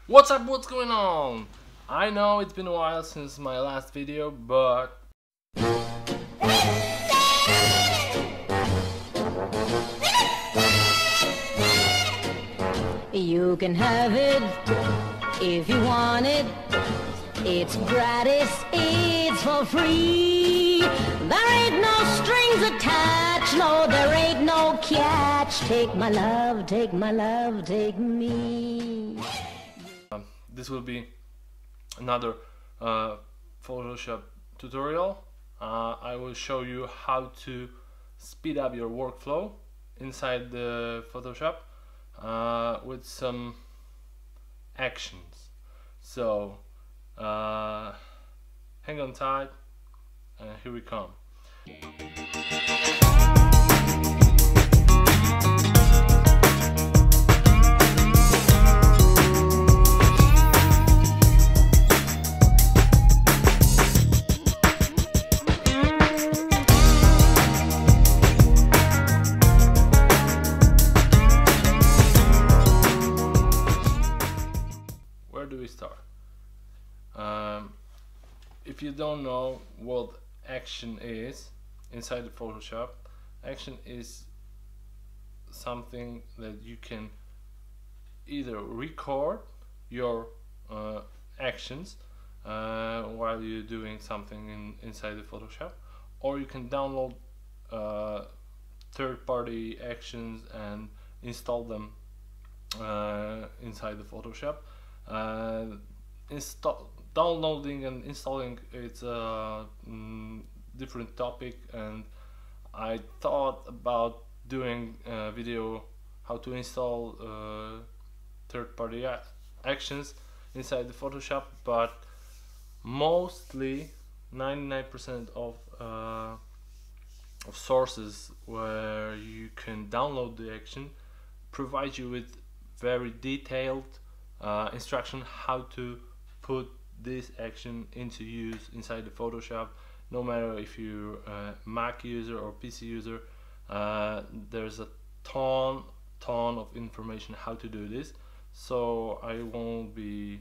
What's up, what's going on? I know it's been a while since my last video, but you can have it if you want it. It's gratis, it's for free. There ain't no strings attached, no, there ain't no catch. Take my love, take my love, take me. this will be another Photoshop tutorial. I will show you how to speed up your workflow inside the Photoshop with some actions. So hang on tight, and here we come. Where do we start? If you don't know what action is inside the Photoshop, action is something that you can either record your actions while you're doing something inside the Photoshop, or you can download third-party actions and install them inside the Photoshop. Downloading and installing, it's a different topic, and I thought about doing a video how to install third-party actions inside the Photoshop, but mostly 99% of sources where you can download the action provide you with very detailed instruction how to put this action into use inside the Photoshop. No matter if you're a Mac user or PC user, there's a ton of information how to do this, so I won't be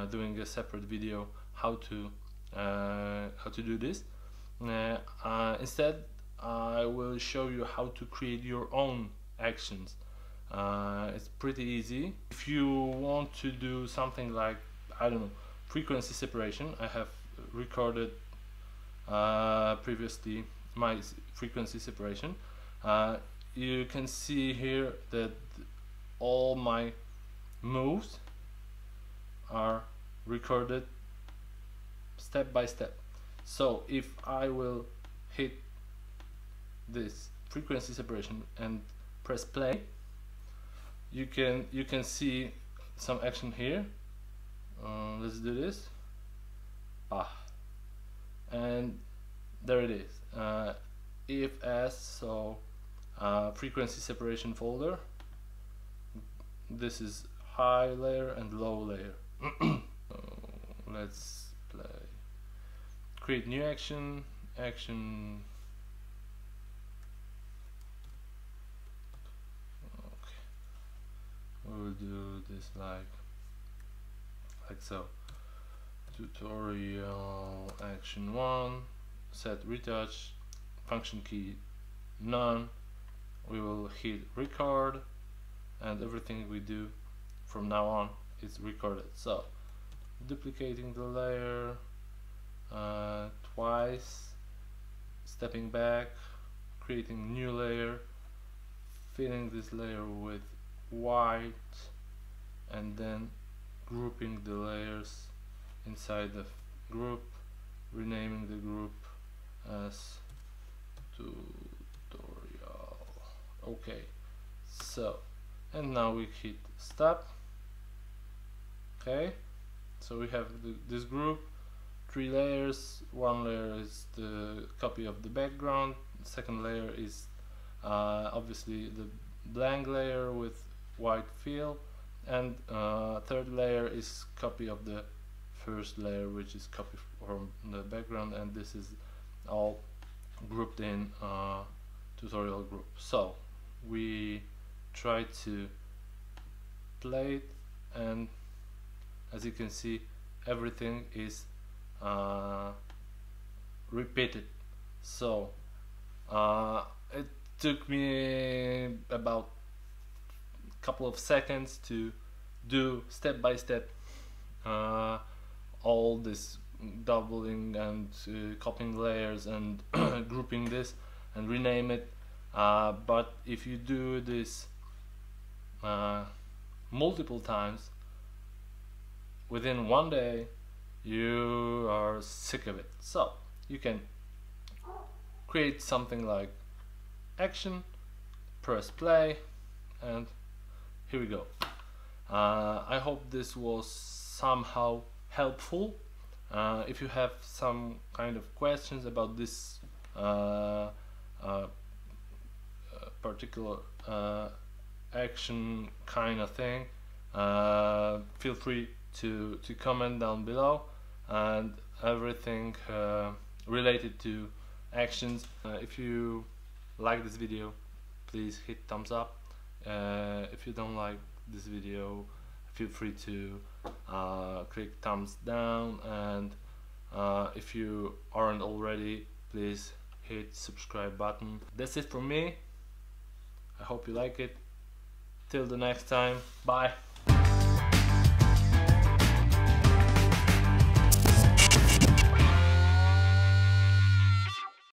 doing a separate video how to do this. Instead, I will show you how to create your own actions. It's pretty easy. If you want to do something like, I don't know, frequency separation, I have recorded previously my frequency separation. You can see here that all my moves are recorded step by step. So if I will hit this frequency separation and press play, you can see some action here. Let's do this. And there it is. If as, so frequency separation folder. This is high layer and low layer. Let's play. Create new action. We'll do this like so. Tutorial action 1, set retouch, function key none. We will hit record, and everything we do from now on is recorded. So duplicating the layer twice, stepping back, creating new layer, filling this layer with white, and then grouping the layers inside the group, renaming the group as tutorial. Okay, so, and now we hit stop. Okay, so we have this group, 3 layers. One layer is the copy of the background, the second layer is obviously the blank layer with white fill, and third layer is copy of the first layer, which is copy from the background, and this is all grouped in tutorial group. So we try to play it and as you can see, everything is repeated. So it took me about a couple of seconds to do step by step all this doubling and copying layers and grouping this and rename it, but if you do this multiple times within one day, you are sick of it. So you can create something like action, press play, and here we go. I hope this was somehow helpful. If you have some kind of questions about this particular action kind of thing, feel free to comment down below, and everything related to actions. If you like this video, please hit thumbs up. If you don't like this video, feel free to click thumbs down, and if you aren't already, please hit subscribe button. That's it from me. I hope you like it. Till the next time, bye.